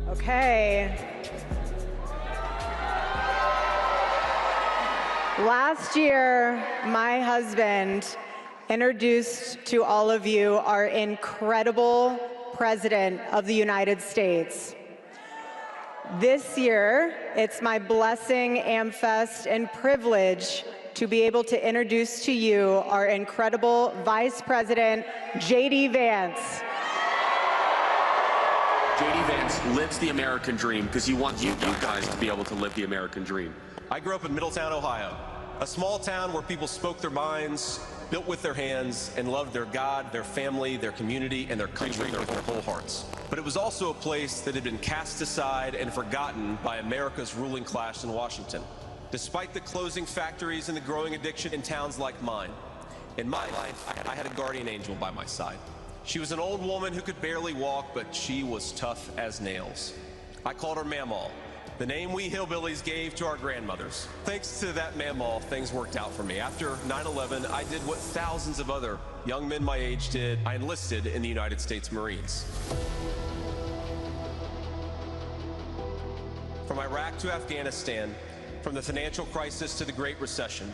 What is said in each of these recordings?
Okay. Last year, my husband introduced to all of you our incredible President of the United States. This year, it's my blessing, AmFest, and privilege to be able to introduce to you our incredible Vice President, JD Vance. JD Vance lives the American dream because he wants you guys to be able to live the American dream. I grew up in Middletown, Ohio, a small town where people spoke their minds, built with their hands, and loved their God, their family, their community, and their country with their whole hearts. But it was also a place that had been cast aside and forgotten by America's ruling class in Washington. Despite the closing factories and the growing addiction in towns like mine, in my life, I had a guardian angel by my side. She was an old woman who could barely walk, but she was tough as nails. I called her Mamaw, the name we hillbillies gave to our grandmothers. Thanks to that Mamaw, things worked out for me. After 9/11, I did what thousands of other young men my age did. I enlisted in the United States Marines. From Iraq to Afghanistan, from the financial crisis to the Great Recession,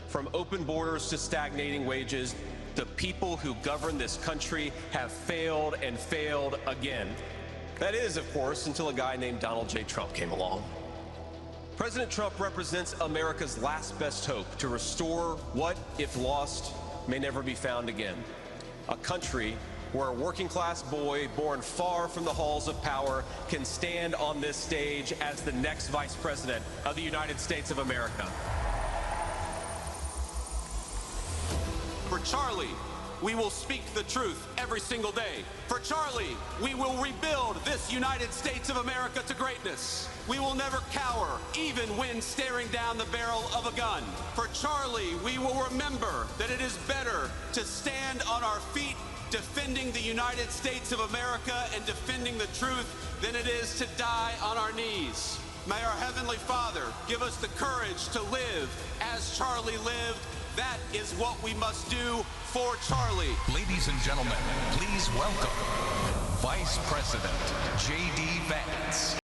from open borders to stagnating wages, the people who govern this country have failed and failed again. That is, of course, until a guy named Donald J. Trump came along. President Trump represents America's last best hope to restore what, if lost, may never be found again. A country where a working-class boy born far from the halls of power can stand on this stage as the next Vice President of the United States of America. For Charlie, we will speak the truth every single day. For Charlie, we will rebuild this United States of America to greatness. We will never cower, even when staring down the barrel of a gun. For Charlie, we will remember that it is better to stand on our feet defending the United States of America and defending the truth than it is to die on our knees. May our Heavenly Father give us the courage to live as Charlie lived. That is what we must do for Charlie. Ladies and gentlemen, please welcome Vice President JD Vance.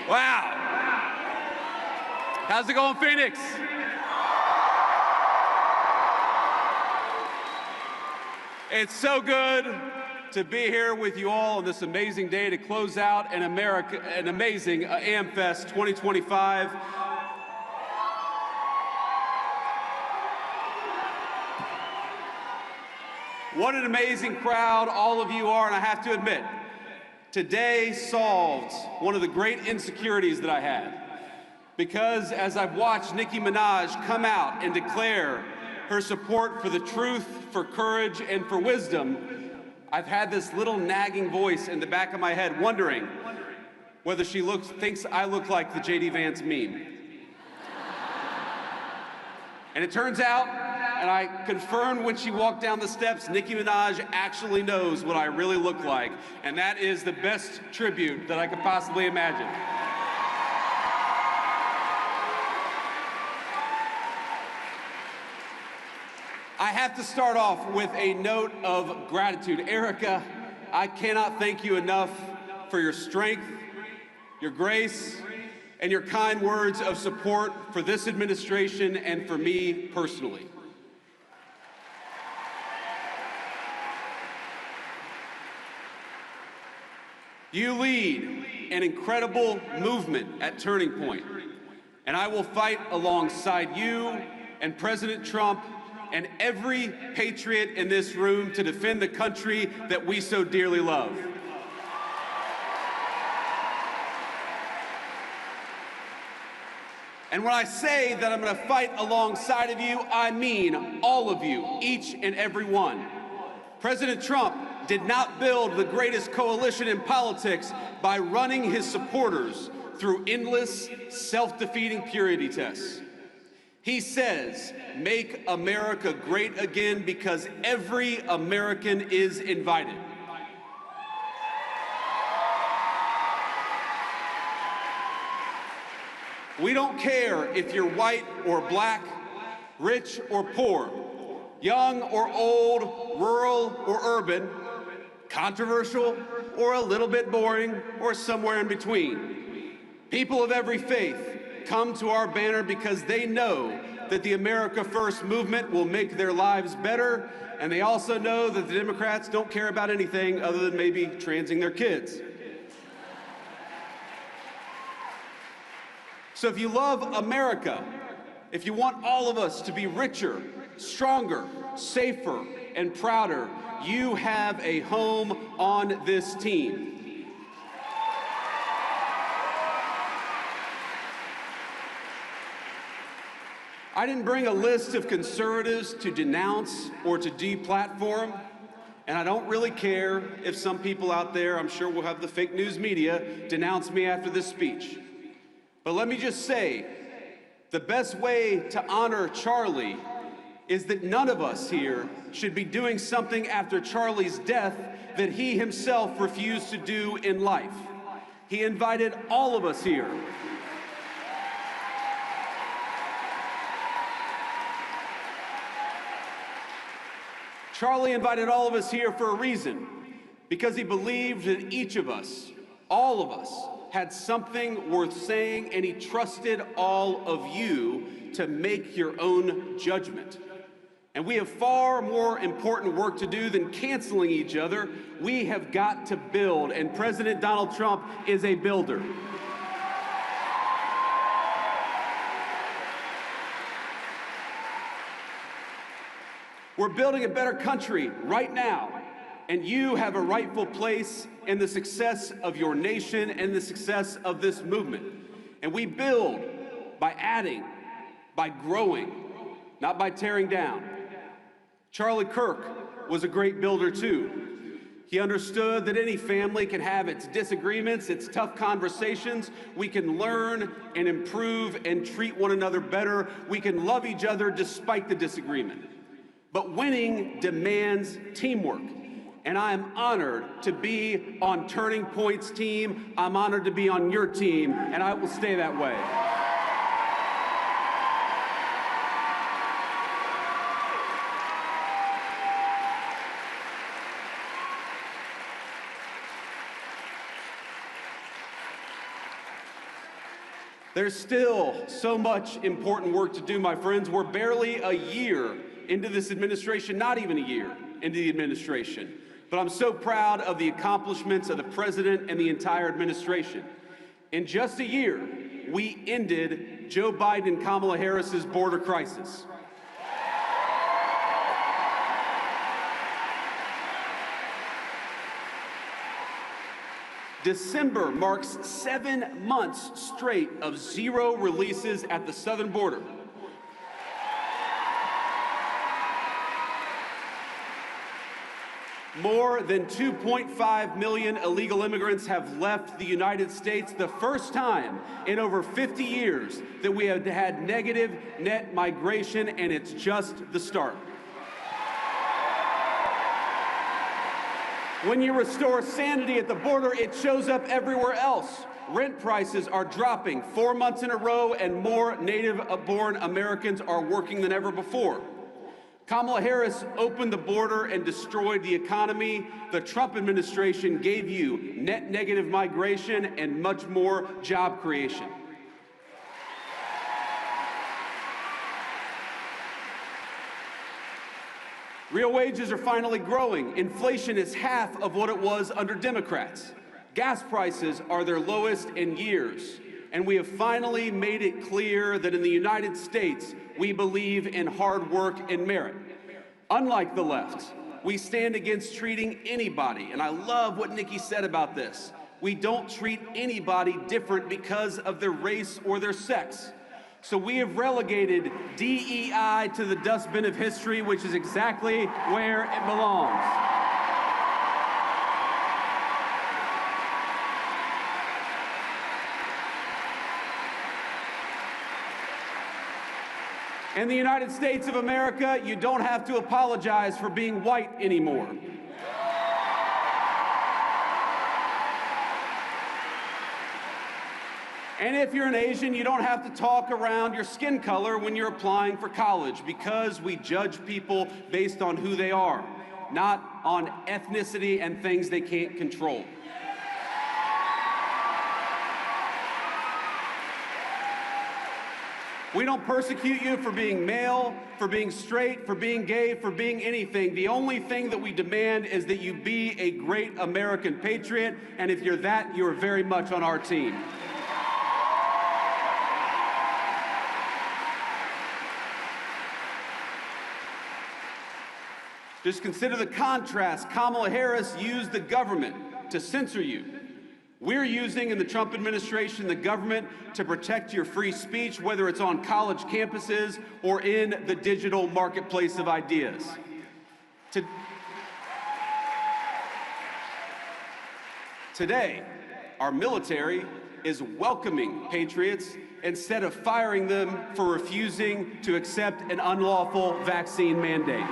Wow. How's it going, Phoenix? It's so good to be here with you all on this amazing day to close out an amazing AmFest 2025. What an amazing crowd all of you are, and I have to admit, today solved one of the great insecurities that I had. Because as I've watched Nicki Minaj come out and declare her support for the truth, for courage, and for wisdom, I've had this little nagging voice in the back of my head wondering whether she thinks I look like the JD Vance meme. And it turns out, and I confirmed when she walked down the steps, Nicki Minaj actually knows what I really look like, and that is the best tribute that I could possibly imagine. I have to start off with a note of gratitude. Erica, I cannot thank you enough for your strength, your grace, and your kind words of support for this administration and for me personally. You lead an incredible movement at Turning Point, and I will fight alongside you and President Trump and every patriot in this room to defend the country that we so dearly love. And when I say that I'm going to fight alongside of you, I mean all of you, each and every one. President Trump did not build the greatest coalition in politics by running his supporters through endless, self-defeating purity tests. He says, "Make America great again," because every American is invited. We don't care if you're white or black, rich or poor, young or old, rural or urban, controversial or a little bit boring, or somewhere in between. People of every faith come to our banner because they know that the America First movement will make their lives better, and they also know that the Democrats don't care about anything other than maybe transing their kids. So if you love America, if you want all of us to be richer, stronger, safer, and prouder, you have a home on this team. I didn't bring a list of conservatives to denounce or to deplatform, and I don't really care if some people out there, I'm sure we'll have the fake news media, denounce me after this speech. But let me just say, the best way to honor Charlie is that none of us here should be doing something after Charlie's death that he himself refused to do in life. He invited all of us here. Charlie invited all of us here for a reason, because he believed that each of us, all of us, had something worth saying, and he trusted all of you to make your own judgment. And we have far more important work to do than canceling each other. We have got to build, and President Donald Trump is a builder. We're building a better country right now, and you have a rightful place in the success of your nation and the success of this movement. And we build by adding, by growing, not by tearing down. Charlie Kirk was a great builder too. He understood that any family can have its disagreements, its tough conversations. We can learn and improve and treat one another better. We can love each other despite the disagreement. But winning demands teamwork. And I am honored to be on Turning Point's team. I'm honored to be on your team, and I will stay that way. There's still so much important work to do, my friends. We're barely a year into this administration, not even a year into the administration. But I'm so proud of the accomplishments of the president and the entire administration. In just a year, we ended Joe Biden and Kamala Harris's border crisis. December marks 7 months straight of zero releases at the southern border. More than 2.5 million illegal immigrants have left the United States, the first time in over 50 years that we have had negative net migration, and it's just the start. When you restore sanity at the border, it shows up everywhere else. Rent prices are dropping 4 months in a row, and more native-born Americans are working than ever before. Kamala Harris opened the border and destroyed the economy. The Trump administration gave you net negative migration and much more job creation. Real wages are finally growing. Inflation is half of what it was under Democrats. Gas prices are their lowest in years. And we have finally made it clear that in the United States, we believe in hard work and merit. Unlike the left, we stand against treating anybody, and I love what Nikki said about this. We don't treat anybody different because of their race or their sex. So we have relegated DEI to the dustbin of history, which is exactly where it belongs. In the United States of America, you don't have to apologize for being white anymore. And if you're an Asian, you don't have to talk around your skin color when you're applying for college, because we judge people based on who they are, not on ethnicity and things they can't control. We don't persecute you for being male, for being straight, for being gay, for being anything. The only thing that we demand is that you be a great American patriot, and if you're that, you are very much on our team. Just consider the contrast. Kamala Harris used the government to censor you. We're using, in the Trump administration, the government to protect your free speech, whether it's on college campuses or in the digital marketplace of ideas. Today, our military is welcoming patriots instead of firing them for refusing to accept an unlawful vaccine mandate.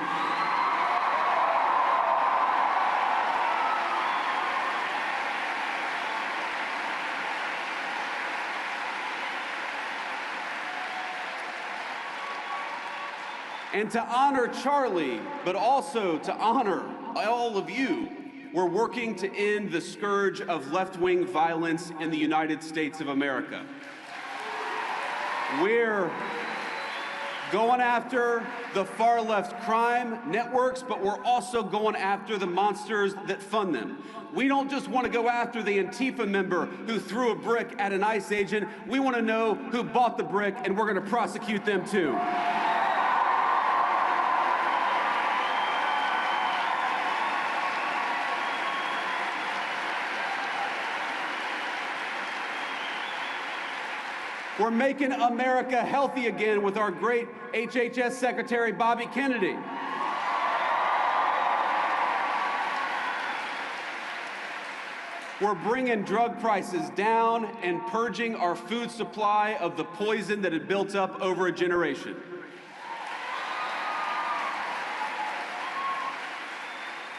And to honor Charlie, but also to honor all of you, we're working to end the scourge of left-wing violence in the United States of America. We're going after the far-left crime networks, but we're also going after the monsters that fund them. We don't just want to go after the Antifa member who threw a brick at an ICE agent. We want to know who bought the brick, and we're going to prosecute them too. We're making America healthy again with our great HHS Secretary, Bobby Kennedy. We're bringing drug prices down and purging our food supply of the poison that had built up over a generation.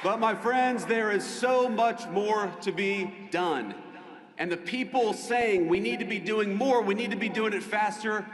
But my friends, there is so much more to be done. And the people saying we need to be doing more, we need to be doing it faster,